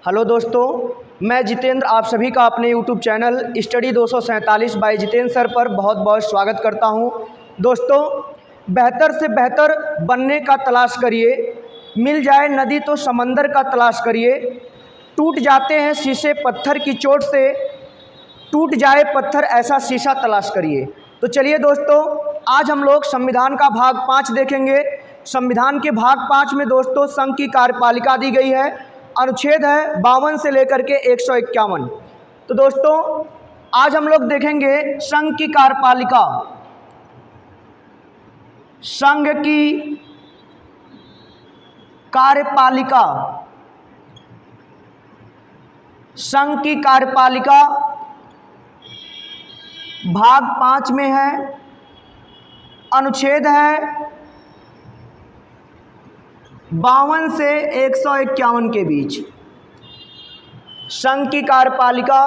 Hello दोस्तों, मैं जितेंद्र आप सभी का अपने YouTube channel study 247 by Jitendra sir पर बहुत बहुत स्वागत करता हूं। दोस्तों, बेहतर से बेहतर बनने का तलाश करिए, मिल जाए नदी तो समंदर का तलाश करिए। टूट जाते हैं शीशे पत्थर की चोट से, टूट जाए पत्थर ऐसा शीशा तलाश करिए। तो चलिए दोस्तों, आज हम लोग संविधान का भाग 5 देखेंगे। संविधान के भाग 5 में दोस्तों संघ की कार्यपालिका दी गई है। अनुच्छेद है 52 से लेकर के 151। तो दोस्तों आज हम लोग देखेंगे संघ की कार्यपालिका। संघ की कार्यपालिका, संघ की कार्यपालिका भाग 5 में है। अनुच्छेद है 52 से 151 के बीच। संघ की कार्यपालिका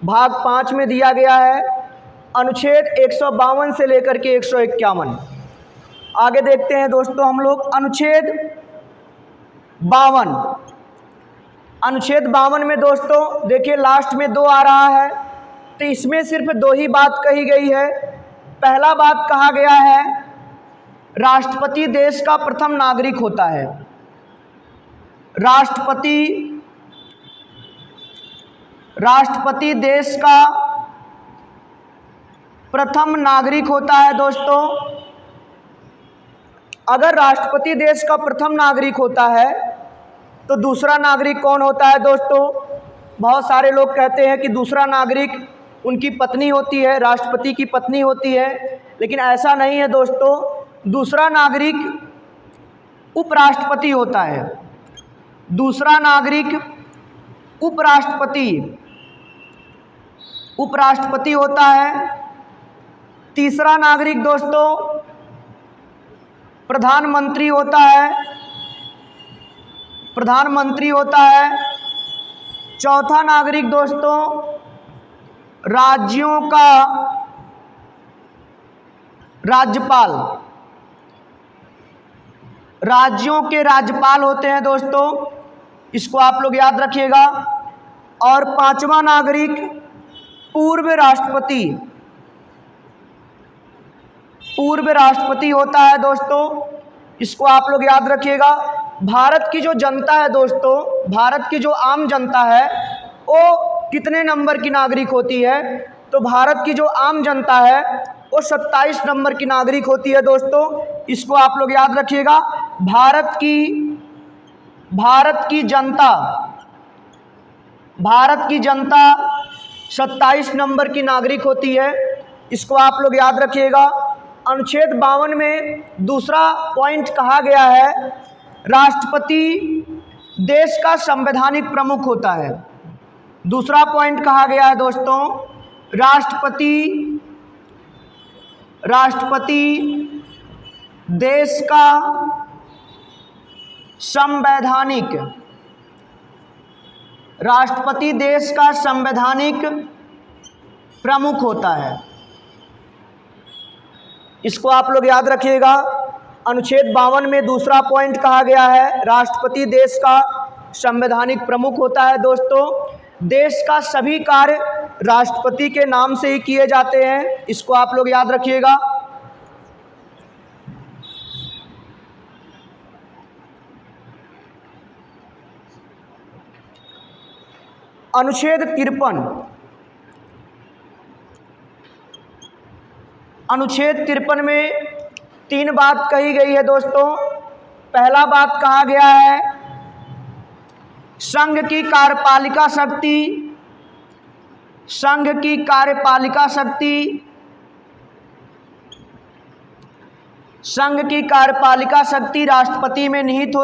भाग 5 में दिया गया है अनुच्छेद 152 से लेकर के 151। आगे देखते हैं दोस्तों हम लोग अनुच्छेद 52। अनुच्छेद 52 में दोस्तों देखिए लास्ट में 2 आ रहा है, तो इसमें सिर्फ 2 ही बात कही गई है। पहला बात कहा गया है राष्ट्रपति देश का प्रथम नागरिक होता है। राष्ट्रपति देश का प्रथम नागरिक होता है। दोस्तों अगर राष्ट्रपति देश का प्रथम नागरिक होता है तो दूसरा नागरिक कौन होता है? दोस्तों बहुत सारे लोग कहते हैं कि दूसरा नागरिक उनकी पत्नी होती है, राष्ट्रपति की पत्नी होती है, लेकिन ऐसा नहीं है दोस्तों। दूसरा नागरिक उपराष्ट्रपति होता है। दूसरा नागरिक उपराष्ट्रपति होता है। तीसरा नागरिक दोस्तों प्रधानमंत्री होता है। चौथा नागरिक दोस्तों राज्यों का राज्यपाल, राज्यों के राज्यपाल होते हैं दोस्तों, इसको आप लोग याद रखिएगा। और पांचवा नागरिक पूर्व राष्ट्रपति होता है दोस्तों, इसको आप लोग याद रखिएगा। भारत की जो जनता है दोस्तों, भारत की जो आम जनता है वो कितने नंबर की नागरिक होती है? तो भारत की जो आम जनता है वो 27 नंबर की नागरिक होती है दोस्तों, इसको आप लोग याद रखिएगा। भारत की जनता 27 नंबर की नागरिक होती है, इसको आप लोग याद रखिएगा। अनुच्छेद 52 में दूसरा पॉइंट कहा गया है राष्ट्रपति देश का संवैधानिक प्रमुख होता है। दूसरा पॉइंट कहा गया है दोस्तों राष्ट्रपति देश का संवैधानिक प्रमुख होता है, इसको आप लोग याद रखिएगा। अनुच्छेद 52 में दूसरा पॉइंट कहा गया है राष्ट्रपति देश का संवैधानिक प्रमुख होता है। दोस्तों देश का सभी कार्य राष्ट्रपति के नाम से ही किए जाते हैं, इसको आप लोग याद रखिएगा। अनुच्छेद 53 में 3 बात कही गई है दोस्तों। पहला बात कहा गया है संघ की कार्यपालिका शक्ति राष्ट्रपति में निहित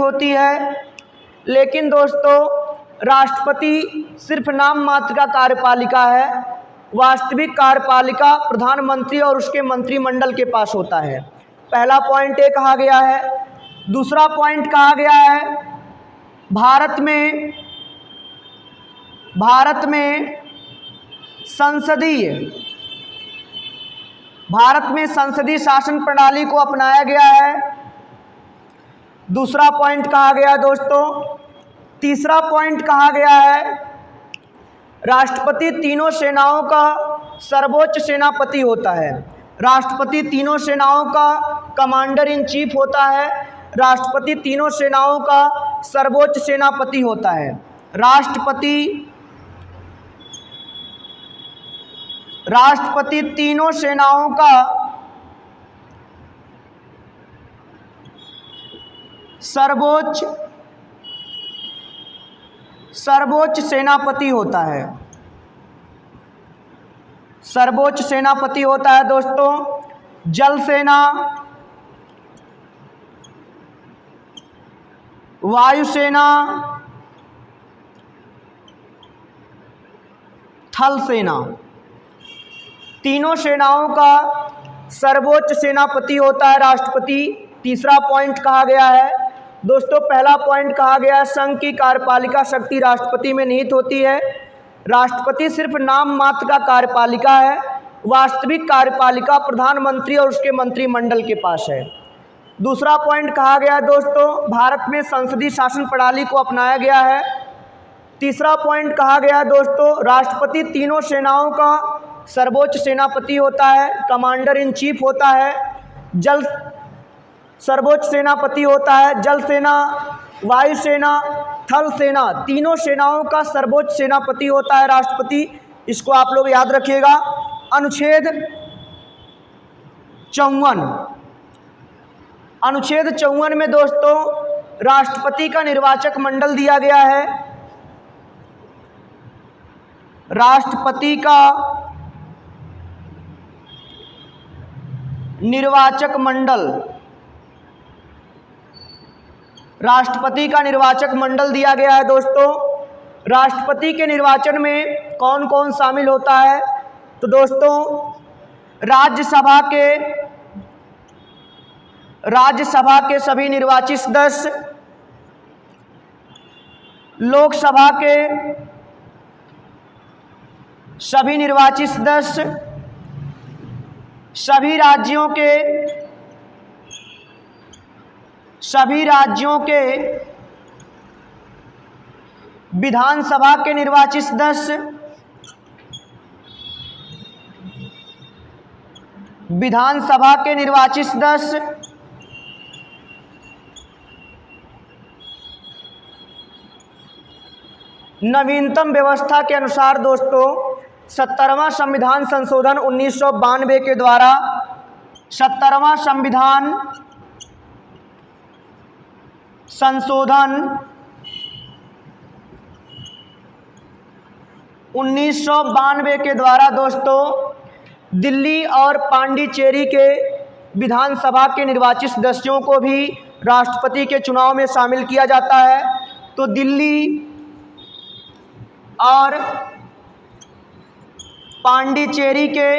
होती है। लेकिन दोस्तों राष्ट्रपति सिर्फ नाम मात्र का कार्यपालिका है, वास्तविक कार्यपालिका प्रधानमंत्री और उसके मंत्रिमंडल के पास होता है। पहला पॉइंट ये कहा गया है। दूसरा पॉइंट कहा गया है भारत में संसदीय शासन प्रणाली को अपनाया गया है। दूसरा पॉइंट कहा गया है दोस्तों। तीसरा पॉइंट कहा गया है राष्ट्रपति तीनों सेनाओं का सर्वोच्च सेनापति होता है। राष्ट्रपति तीनों सेनाओं का कमांडर इन चीफ होता है। राष्ट्रपति तीनों सेनाओं का सर्वोच्च सेनापति होता है। राष्ट्रपति तीनों सेनाओं का सर्वोच्च सेनापति होता है। सर्वोच्च सेनापति होता है दोस्तों। जल सेना, वायुसेना, थल सेना, तीनों सेनाओं का सर्वोच्च सेनापति होता है राष्ट्रपति। तीसरा पॉइंट कहा गया है दोस्तों। पहला पॉइंट कहा गया है संघ की कार्यपालिका शक्ति राष्ट्रपति में निहित होती है। राष्ट्रपति सिर्फ नाम मात्र का कार्यपालिका है। वास्तविक कार्यपालिका प्रधानमंत्री और उसके मंत्रिमंडल के पास है। दूसरा पॉइंट कहा गया है दोस्तों भारत में संसदीय शासन प्रणाली को अपनाया गया है। तीसरा पॉइंट कहा गया है दोस्तों राष्ट्रपति तीनों सेनाओं का सर्वोच्च सेनापति होता है, कमांडर इन चीफ होता है। सर्वोच्च सेनापति होता है। जल सेना, वायुसेना, थल सेना, तीनों सेनाओं का सर्वोच्च सेनापति होता है राष्ट्रपति। इसको आप लोग याद रखिएगा। अनुच्छेद 54 में दोस्तों राष्ट्रपति का निर्वाचक मंडल दिया गया है। राष्ट्रपति का निर्वाचक मंडल दिया गया है दोस्तों। राष्ट्रपति के निर्वाचन में कौन कौन शामिल होता है? तो दोस्तों राज्यसभा के सभी निर्वाचित सदस्य, लोकसभा के सभी निर्वाचित सदस्य, सभी राज्यों के विधानसभा के निर्वाचित सदस्य, नवीनतम व्यवस्था के अनुसार दोस्तों 70वां संविधान संशोधन 1992 के द्वारा 70वां संविधान संशोधन 1992 के द्वारा दोस्तों दिल्ली और पांडिचेरी के विधानसभा के निर्वाचित सदस्यों को भी राष्ट्रपति के चुनाव में शामिल किया जाता है। तो दिल्ली और पांडिचेरी के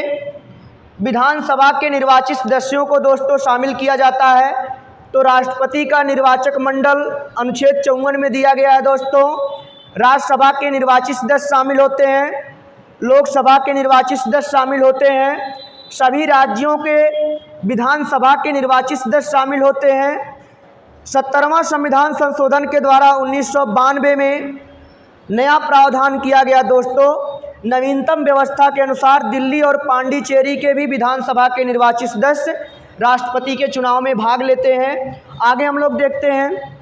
विधानसभा के निर्वाचित सदस्यों को दोस्तों शामिल किया जाता है। तो राष्ट्रपति का निर्वाचक मंडल अनुच्छेद 54 में दिया गया है दोस्तों। राज्यसभा के निर्वाचित सदस्य शामिल होते हैं, लोकसभा के निर्वाचित सदस्य शामिल होते हैं, सभी राज्यों के विधानसभा के निर्वाचित सदस्य शामिल होते हैं। 70वां संविधान संशोधन के द्वारा 1992 में नया प्रावधान किया गया दोस्तों। नवीनतम व्यवस्था के अनुसार दिल्ली और पांडिचेरी के भी विधानसभा के निर्वाचित सदस्य राष्ट्रपति के चुनाव में भाग लेते हैं। आगे हम लोग देखते हैं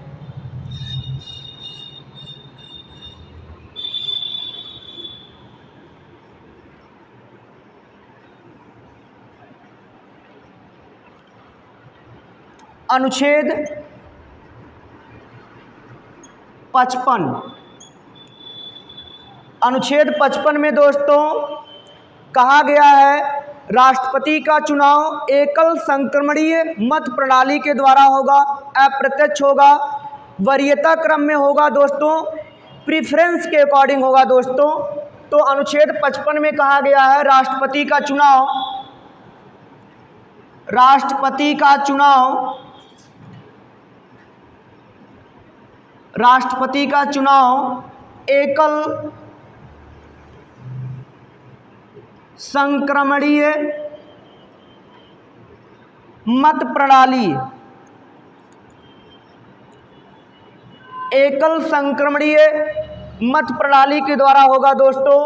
अनुच्छेद 55 में दोस्तों कहा गया है राष्ट्रपति का चुनाव एकल संक्रमणीय मत प्रणाली के द्वारा होगा, अप्रत्यक्ष होगा, वरीयता क्रम में होगा दोस्तों, प्रीफरेंस के अकॉर्डिंग होगा दोस्तों। तो अनुच्छेद 55 में कहा गया है राष्ट्रपति का चुनाव एकल संक्रमणीय मत प्रणाली एकल संक्रमणीय मत प्रणाली के द्वारा होगा। दोस्तों,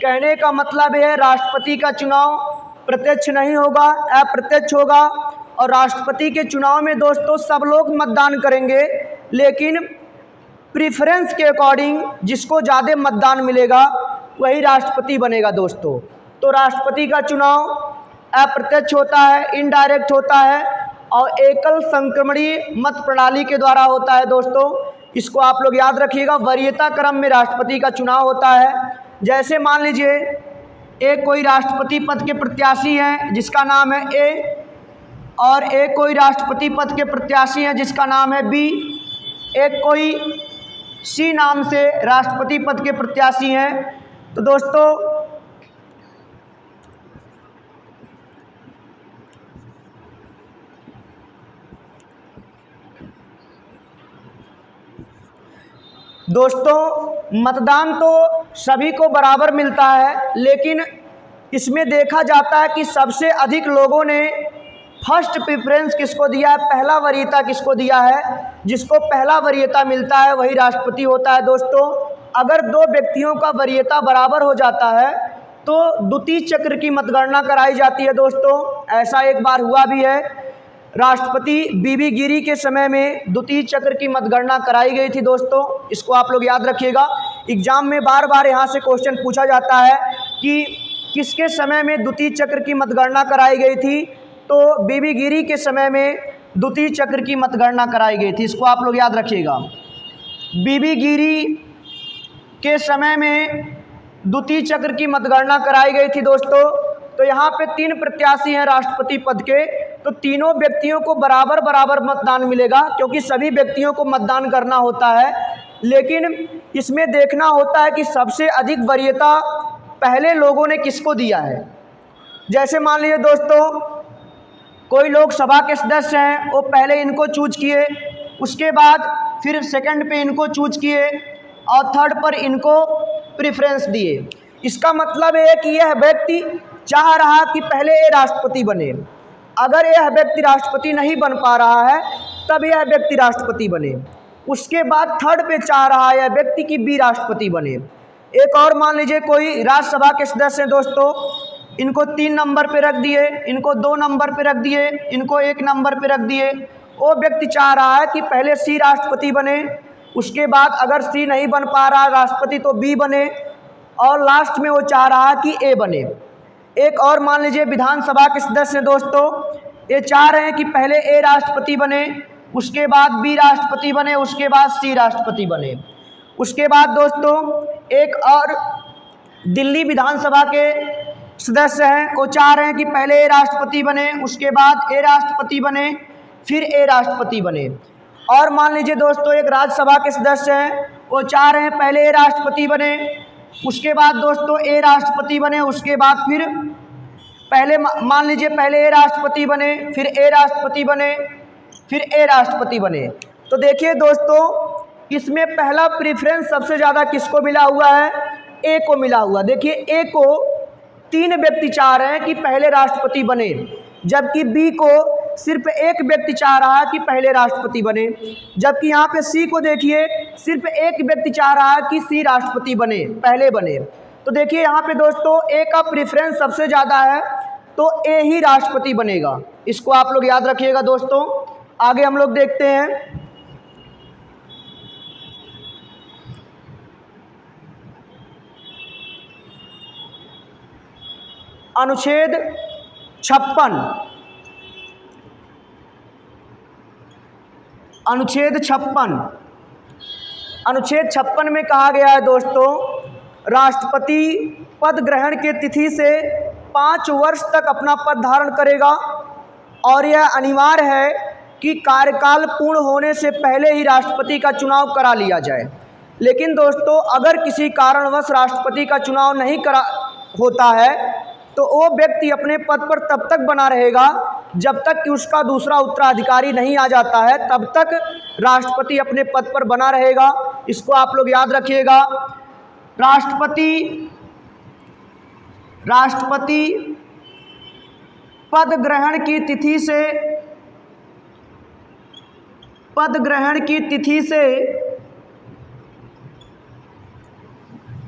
कहने का मतलब है राष्ट्रपति का चुनाव प्रत्यक्ष नहीं होगा, अप्रत्यक्ष होगा। और राष्ट्रपति के चुनाव में दोस्तों सब लोग मतदान करेंगे, लेकिन प्रीफरेंस के अकॉर्डिंग जिसको ज़्यादा मतदान मिलेगा वही राष्ट्रपति बनेगा। दोस्तों, तो राष्ट्रपति का चुनाव अप्रत्यक्ष होता है, इनडायरेक्ट होता है और एकल संक्रमणीय मत प्रणाली के द्वारा होता है। दोस्तों, इसको आप लोग याद रखिएगा। वरीयता क्रम में राष्ट्रपति का चुनाव होता है। जैसे मान लीजिए एक कोई राष्ट्रपति पद के प्रत्याशी हैं जिसका नाम है ए, और एक कोई राष्ट्रपति पद के प्रत्याशी हैं जिसका नाम है बी, एक कोई सी नाम से राष्ट्रपति पद के प्रत्याशी हैं। तो दोस्तों मतदान तो सभी को बराबर मिलता है, लेकिन इसमें देखा जाता है कि सबसे अधिक लोगों ने फर्स्ट प्रेफरेंस किसको दिया है, पहला वरीयता किसको दिया है। जिसको पहला वरीयता मिलता है वही राष्ट्रपति होता है। दोस्तों, अगर दो व्यक्तियों का वरीयता बराबर हो जाता है तो द्वितीय चक्र की मतगणना कराई जाती है। दोस्तों, ऐसा एक बार हुआ भी है। राष्ट्रपति बीबी गिरी के समय में द्वितीय चक्र की मतगणना कराई गई थी। दोस्तों, इसको आप लोग याद रखिएगा। एग्जाम में बार बार यहाँ से क्वेश्चन पूछा जाता है कि किसके समय में द्वितीय चक्र की मतगणना कराई गई थी। तो बीबी गिरी के समय में द्वितीय चक्र की मतगणना कराई गई थी, इसको आप लोग याद रखिएगा। बीबी गिरी के समय में द्वितीय चक्र की मतगणना कराई गई थी। दोस्तों, तो यहाँ पे 3 प्रत्याशी हैं राष्ट्रपति पद के, तो तीनों व्यक्तियों को बराबर बराबर मतदान मिलेगा, क्योंकि सभी व्यक्तियों को मतदान करना होता है। लेकिन इसमें देखना होता है कि सबसे अधिक वरीयता पहले लोगों ने किसको दिया है। जैसे मान लीजिए दोस्तों, कोई लोकसभा के सदस्य हैं, वो पहले इनको चूज किए, उसके बाद फिर सेकंड पे इनको चूज किए और थर्ड पर इनको प्रेफरेंस दिए। इसका मतलब है कि यह व्यक्ति चाह रहा कि पहले ये राष्ट्रपति बने। अगर यह व्यक्ति राष्ट्रपति नहीं बन पा रहा है तब यह व्यक्ति राष्ट्रपति बने। उसके बाद थर्ड पे चाह रहा है यह व्यक्ति कि बी राष्ट्रपति बने। एक और मान लीजिए कोई राज्यसभा के सदस्य हैं दोस्तों, इनको 3 नंबर पे रख दिए, इनको 2 नंबर पे रख दिए, इनको 1 नंबर पे रख दिए। वो व्यक्ति चाह रहा है कि पहले सी राष्ट्रपति बने, उसके बाद अगर सी नहीं बन पा रहा राष्ट्रपति तो बी बने, और लास्ट में वो चाह रहा है कि ए बने। एक और मान लीजिए विधानसभा के सदस्य दोस्तों, ये चाह रहे हैं कि पहले ए राष्ट्रपति बने, उसके बाद बी राष्ट्रपति बने, उसके बाद सी राष्ट्रपति बने। उसके बाद दोस्तों एक और दिल्ली विधानसभा के सदस्य हैं, वो चाह रहे हैं कि पहले ए राष्ट्रपति बने, उसके बाद ए राष्ट्रपति बने, फिर ए राष्ट्रपति बने। और मान लीजिए दोस्तों एक राज्यसभा के सदस्य हैं, वो चाह रहे हैं पहले ए राष्ट्रपति बने, उसके बाद दोस्तों ए राष्ट्रपति बने, उसके बाद फिर पहले मान लीजिए पहले ए राष्ट्रपति बने, फिर ए राष्ट्रपति बने, फिर ए राष्ट्रपति बने। तो देखिए दोस्तों, इसमें पहला प्रेफरेंस सबसे ज़्यादा किसको मिला हुआ है, ए को मिला हुआ। देखिए ए को 3 व्यक्ति चाह रहे हैं कि पहले राष्ट्रपति बने, जबकि बी को सिर्फ एक व्यक्ति चाह रहा है कि पहले राष्ट्रपति बने। जबकि यहाँ पे सी को देखिए, सिर्फ एक व्यक्ति चाह रहा है कि सी राष्ट्रपति बने, पहले बने। तो देखिए यहाँ पे दोस्तों ए का प्रेफरेंस सबसे ज़्यादा है, तो ए ही राष्ट्रपति बनेगा। इसको आप लोग याद रखिएगा दोस्तों। आगे हम लोग देखते हैं अनुच्छेद 56। अनुच्छेद 56 में कहा गया है दोस्तों, राष्ट्रपति पद ग्रहण के तिथि से 5 वर्ष तक अपना पद धारण करेगा और यह अनिवार्य है कि कार्यकाल पूर्ण होने से पहले ही राष्ट्रपति का चुनाव करा लिया जाए। लेकिन दोस्तों अगर किसी कारणवश राष्ट्रपति का चुनाव नहीं होता है तो वो व्यक्ति अपने पद पर तब तक बना रहेगा जब तक कि उसका दूसरा उत्तराधिकारी नहीं आ जाता है, तब तक राष्ट्रपति अपने पद पर बना रहेगा। इसको आप लोग याद रखिएगा। राष्ट्रपति पद ग्रहण की तिथि से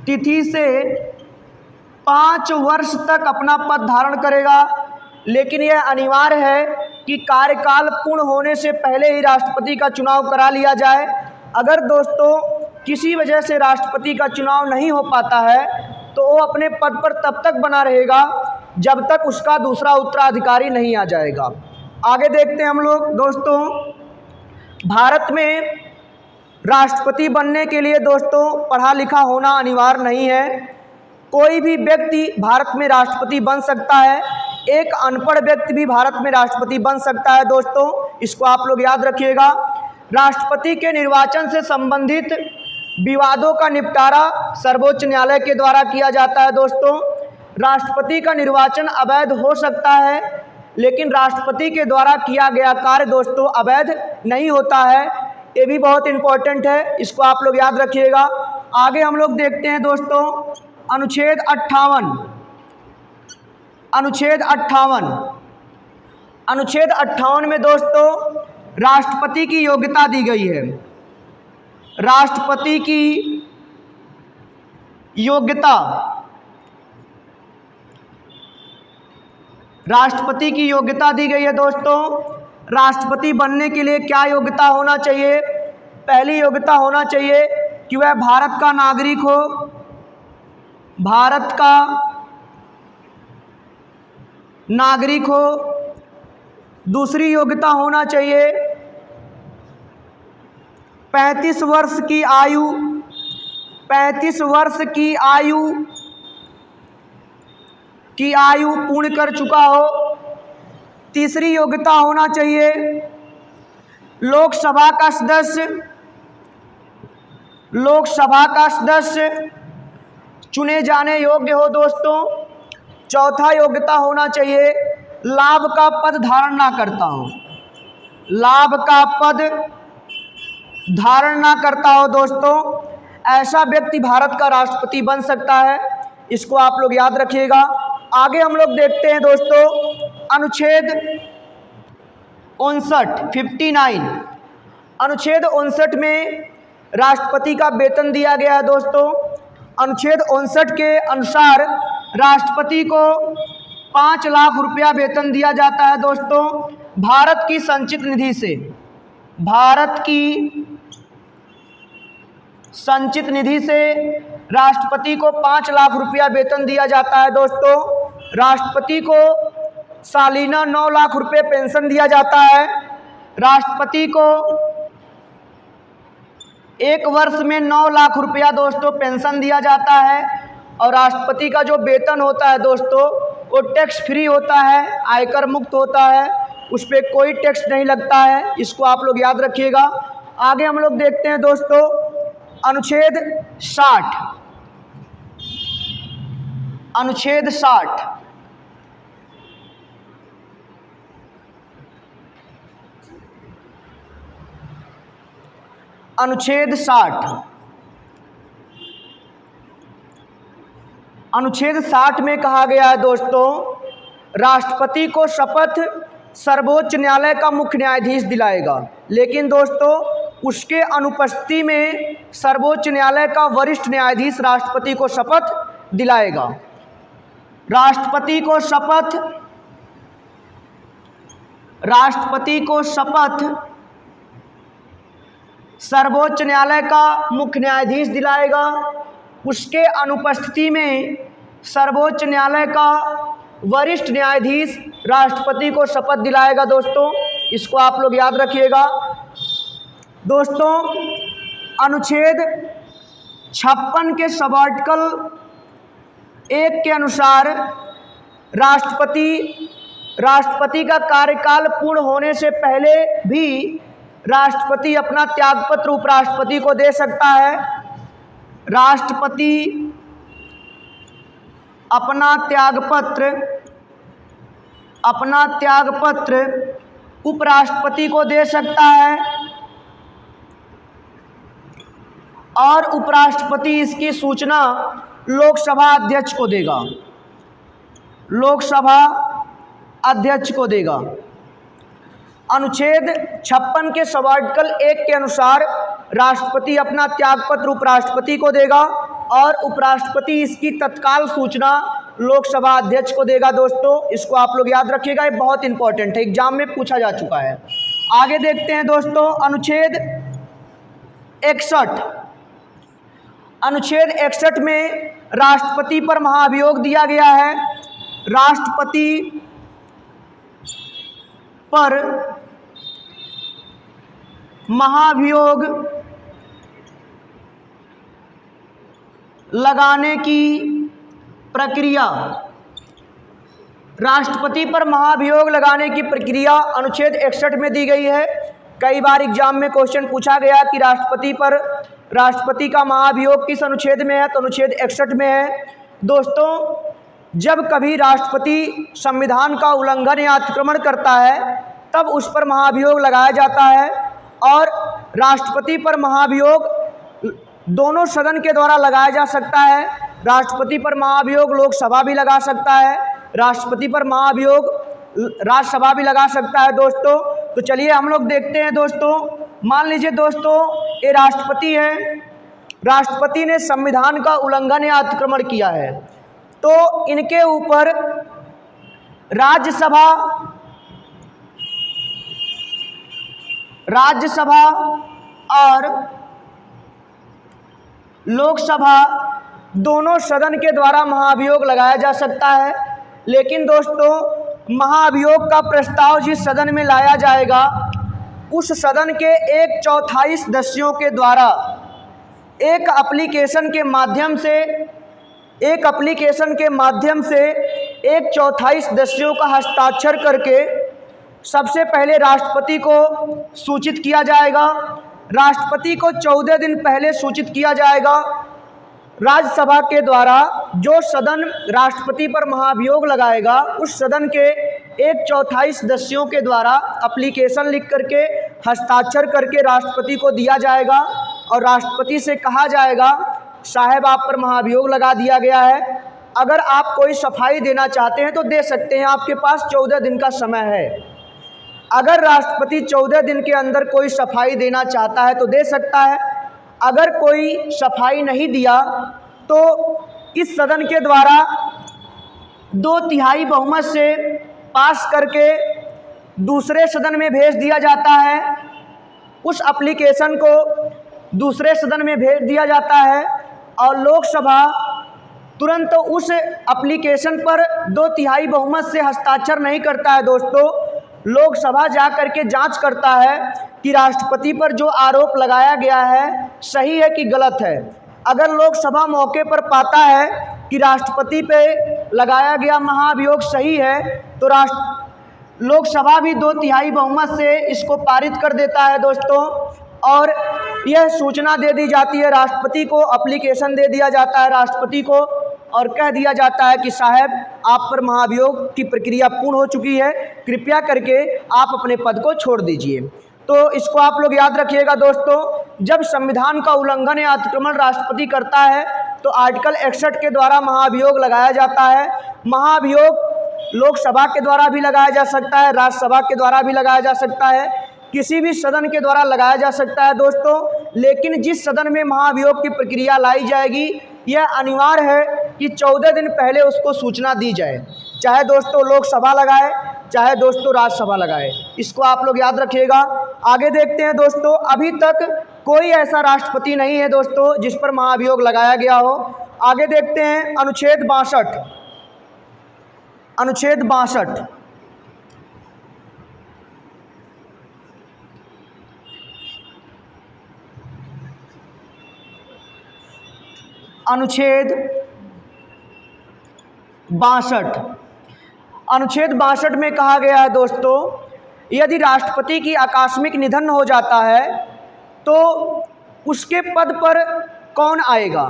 तिथि से 5 वर्ष तक अपना पद धारण करेगा, लेकिन यह अनिवार्य है कि कार्यकाल पूर्ण होने से पहले ही राष्ट्रपति का चुनाव करा लिया जाए। अगर दोस्तों किसी वजह से राष्ट्रपति का चुनाव नहीं हो पाता है तो वो अपने पद पर तब तक बना रहेगा जब तक उसका दूसरा उत्तराधिकारी नहीं आ जाएगा। आगे देखते हैं हम लोग दोस्तों, भारत में राष्ट्रपति बनने के लिए दोस्तों पढ़ा लिखा होना अनिवार्य नहीं है। कोई भी व्यक्ति भारत में राष्ट्रपति बन सकता है, एक अनपढ़ व्यक्ति भी भारत में राष्ट्रपति बन सकता है दोस्तों, इसको आप लोग याद रखिएगा। राष्ट्रपति के निर्वाचन से संबंधित विवादों का निपटारा सर्वोच्च न्यायालय के द्वारा किया जाता है दोस्तों। राष्ट्रपति का निर्वाचन अवैध हो सकता है, लेकिन राष्ट्रपति के द्वारा किया गया कार्य दोस्तों अवैध नहीं होता है। ये भी बहुत इम्पोर्टेंट है, इसको आप लोग याद रखिएगा। आगे हम लोग देखते हैं दोस्तों अनुच्छेद 58। अनुच्छेद 58 में दोस्तों राष्ट्रपति की योग्यता दी गई है। राष्ट्रपति की योग्यता दी गई है दोस्तों। राष्ट्रपति बनने के लिए क्या योग्यता होना चाहिए? पहली योग्यता होना चाहिए कि वह भारत का नागरिक हो, भारत का नागरिक हो। दूसरी योग्यता होना चाहिए 35 वर्ष की आयु, 35 वर्ष की आयु पूर्ण कर चुका हो। तीसरी योग्यता होना चाहिए लोकसभा का सदस्य चुने जाने योग्य हो दोस्तों। चौथा योग्यता होना चाहिए लाभ का पद धारण ना करता हो, लाभ का पद धारण ना करता हो दोस्तों। ऐसा व्यक्ति भारत का राष्ट्रपति बन सकता है, इसको आप लोग याद रखिएगा। आगे हम लोग देखते हैं दोस्तों अनुच्छेद 59। अनुच्छेद 59 में राष्ट्रपति का वेतन दिया गया है दोस्तों। अनुच्छेद 59 के अनुसार राष्ट्रपति को 5 लाख रुपया वेतन दिया जाता है दोस्तों। भारत की संचित निधि से, भारत की संचित निधि से राष्ट्रपति को 5 लाख रुपया वेतन दिया जाता है दोस्तों। राष्ट्रपति को सालाना 9 लाख रुपये पेंशन दिया जाता है। राष्ट्रपति को 1 वर्ष में 9 लाख रुपया दोस्तों पेंशन दिया जाता है। और राष्ट्रपति का जो वेतन होता है दोस्तों वो टैक्स फ्री होता है, आयकर मुक्त होता है, उस पर कोई टैक्स नहीं लगता है, इसको आप लोग याद रखिएगा। आगे हम लोग देखते हैं दोस्तों अनुच्छेद 60। अनुच्छेद 60 अनुच्छेद 60 में कहा गया है दोस्तों राष्ट्रपति को शपथ सर्वोच्च न्यायालय का मुख्य न्यायाधीश दिलाएगा, लेकिन दोस्तों उसके अनुपस्थिति में सर्वोच्च न्यायालय का वरिष्ठ न्यायाधीश राष्ट्रपति को शपथ दिलाएगा। राष्ट्रपति को शपथ सर्वोच्च न्यायालय का मुख्य न्यायाधीश दिलाएगा। उसके अनुपस्थिति में सर्वोच्च न्यायालय का वरिष्ठ न्यायाधीश राष्ट्रपति को शपथ दिलाएगा दोस्तों, इसको आप लोग याद रखिएगा। दोस्तों अनुच्छेद 56 के सब आर्टिकल 1 के अनुसार राष्ट्रपति का कार्यकाल पूर्ण होने से पहले भी राष्ट्रपति अपना त्यागपत्र उपराष्ट्रपति को दे सकता है। राष्ट्रपति अपना त्यागपत्र उपराष्ट्रपति को दे सकता है और उपराष्ट्रपति इसकी सूचना लोकसभा अध्यक्ष को देगा। अनुच्छेद 56 के सब आर्टिकल 1 के अनुसार राष्ट्रपति अपना त्यागपत्र उपराष्ट्रपति को देगा और उपराष्ट्रपति इसकी तत्काल सूचना लोकसभा अध्यक्ष को देगा। दोस्तों इसको आप लोग याद रखिएगा, ये बहुत इंपॉर्टेंट है, एग्जाम में पूछा जा चुका है। आगे देखते हैं दोस्तों, अनुच्छेद 61। अनुच्छेद 61 में राष्ट्रपति पर महाभियोग दिया गया है। राष्ट्रपति पर महाभियोग लगाने की प्रक्रिया, राष्ट्रपति पर महाभियोग लगाने की प्रक्रिया अनुच्छेद 61 में दी गई है। कई बार एग्जाम में क्वेश्चन पूछा गया कि राष्ट्रपति का महाभियोग किस अनुच्छेद में है, तो अनुच्छेद 61 में है। दोस्तों जब कभी राष्ट्रपति संविधान का उल्लंघन या अतिक्रमण करता है तब उस पर महाभियोग लगाया जाता है, और राष्ट्रपति पर महाभियोग दोनों सदन के द्वारा लगाया जा सकता है। राष्ट्रपति पर महाभियोग लोकसभा भी लगा सकता है, राष्ट्रपति पर महाभियोग राज्यसभा भी लगा सकता है। दोस्तों तो चलिए हम लोग देखते हैं। दोस्तों मान लीजिए दोस्तों ये राष्ट्रपति है, राष्ट्रपति ने संविधान का उल्लंघन या अतिक्रमण किया है, तो इनके ऊपर राज्यसभा और लोकसभा दोनों सदन के द्वारा महाभियोग लगाया जा सकता है। लेकिन दोस्तों महाभियोग का प्रस्ताव जिस सदन में लाया जाएगा उस सदन के 1/4 सदस्यों के द्वारा एक एप्लीकेशन के माध्यम से 1/4 सदस्यों का हस्ताक्षर करके सबसे पहले राष्ट्रपति को सूचित किया जाएगा। राष्ट्रपति को 14 दिन पहले सूचित किया जाएगा। राज्यसभा के द्वारा जो सदन राष्ट्रपति पर महाभियोग लगाएगा उस सदन के 1/4 सदस्यों के द्वारा एप्लीकेशन लिख करके हस्ताक्षर करके राष्ट्रपति को दिया जाएगा, और राष्ट्रपति से कहा जाएगा साहब आप पर महाभियोग लगा दिया गया है, अगर आप कोई सफाई देना चाहते हैं तो दे सकते हैं, आपके पास 14 दिन का समय है। अगर राष्ट्रपति 14 दिन के अंदर कोई सफाई देना चाहता है तो दे सकता है, अगर कोई सफाई नहीं दिया तो इस सदन के द्वारा 2/3 बहुमत से पास करके दूसरे सदन में भेज दिया जाता है। उस एप्लीकेशन को दूसरे सदन में भेज दिया जाता है और लोकसभा तुरंत उस एप्लीकेशन पर 2/3 बहुमत से हस्ताक्षर नहीं करता है। दोस्तों लोकसभा जा करके जांच करता है कि राष्ट्रपति पर जो आरोप लगाया गया है सही है कि गलत है। अगर लोकसभा मौके पर पाता है कि राष्ट्रपति पे लगाया गया महाभियोग सही है तो लोकसभा भी 2/3 बहुमत से इसको पारित कर देता है। दोस्तों और यह सूचना दे दी जाती है राष्ट्रपति को, एप्लीकेशन दे दिया जाता है राष्ट्रपति को और कह दिया जाता है कि साहब आप पर महाभियोग की प्रक्रिया पूर्ण हो चुकी है, कृपया करके आप अपने पद को छोड़ दीजिए। तो इसको आप लोग याद रखिएगा। दोस्तों जब संविधान का उल्लंघन या अतिक्रमण राष्ट्रपति करता है तो आर्टिकल 61 के द्वारा महाभियोग लगाया जाता है। महाभियोग लोकसभा के द्वारा भी लगाया जा सकता है, राज्यसभा के द्वारा भी लगाया जा सकता है, किसी भी सदन के द्वारा लगाया जा सकता है। दोस्तों लेकिन जिस सदन में महाभियोग की प्रक्रिया लाई जाएगी यह अनिवार्य है कि 14 दिन पहले उसको सूचना दी जाए, चाहे दोस्तों लोकसभा लगाए चाहे दोस्तों राज्यसभा लगाए। इसको आप लोग याद रखिएगा। आगे देखते हैं दोस्तों, अभी तक कोई ऐसा राष्ट्रपति नहीं है दोस्तों जिस पर महाभियोग लगाया गया हो। आगे देखते हैं अनुच्छेद 62। अनुच्छेद 62 अनुच्छेद 62 में कहा गया है दोस्तों, यदि राष्ट्रपति की आकस्मिक निधन हो जाता है तो उसके पद पर कौन आएगा।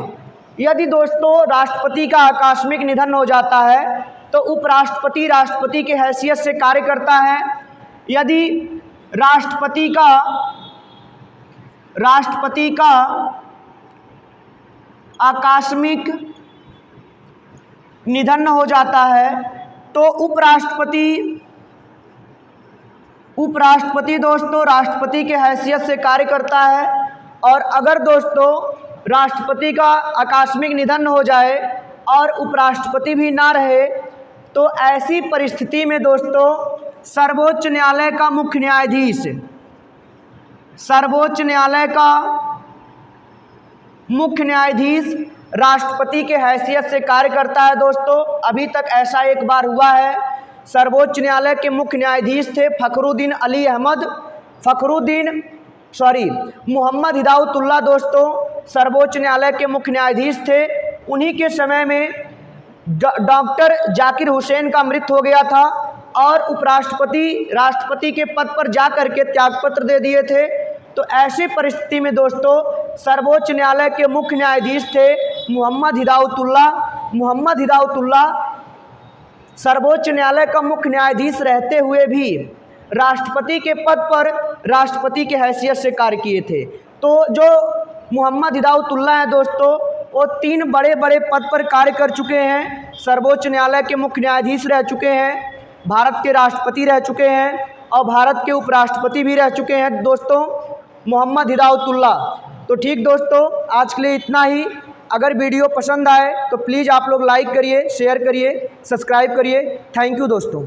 यदि दोस्तों राष्ट्रपति का आकस्मिक निधन हो जाता है तो उपराष्ट्रपति राष्ट्रपति के हैसियत से कार्य करता है। यदि राष्ट्रपति का आकस्मिक निधन हो जाता है तो उपराष्ट्रपति दोस्तों राष्ट्रपति के हैसियत से कार्य करता है। और अगर दोस्तों राष्ट्रपति का आकस्मिक निधन हो जाए और उपराष्ट्रपति भी ना रहे, तो ऐसी परिस्थिति में दोस्तों सर्वोच्च न्यायालय का मुख्य न्यायाधीश, सर्वोच्च न्यायालय का मुख्य न्यायाधीश राष्ट्रपति के हैसियत से कार्य करता है। दोस्तों अभी तक ऐसा एक बार हुआ है। सर्वोच्च न्यायालय के मुख्य न्यायाधीश थे मोहम्मद हिदायतुल्लाह। दोस्तों सर्वोच्च न्यायालय के मुख्य न्यायाधीश थे। उन्हीं के समय में डॉक्टर जाकिर हुसैन का मृत्यु हो गया था और उपराष्ट्रपति राष्ट्रपति के पद पर जा करके त्यागपत्र दे दिए थे। तो ऐसी परिस्थिति में दोस्तों सर्वोच्च न्यायालय के मुख्य न्यायाधीश थे मोहम्मद हिदायतुल्लाह सर्वोच्च न्यायालय का मुख्य न्यायाधीश रहते हुए भी राष्ट्रपति के पद पर राष्ट्रपति के हैसियत से कार्य किए थे। तो जो मोहम्मद हिदायतुल्लाह हैं दोस्तों, वो 3 बड़े बड़े पद पर कार्य कर चुके हैं। सर्वोच्च न्यायालय के मुख्य न्यायाधीश रह चुके हैं, भारत के राष्ट्रपति रह चुके हैं और भारत के उपराष्ट्रपति भी रह चुके हैं दोस्तों मोहम्मद हिदायतुल्लाह। तो ठीक दोस्तों, आज के लिए इतना ही। अगर वीडियो पसंद आए तो प्लीज़ आप लोग लाइक करिए, शेयर करिए, सब्सक्राइब करिए। थैंक यू दोस्तों।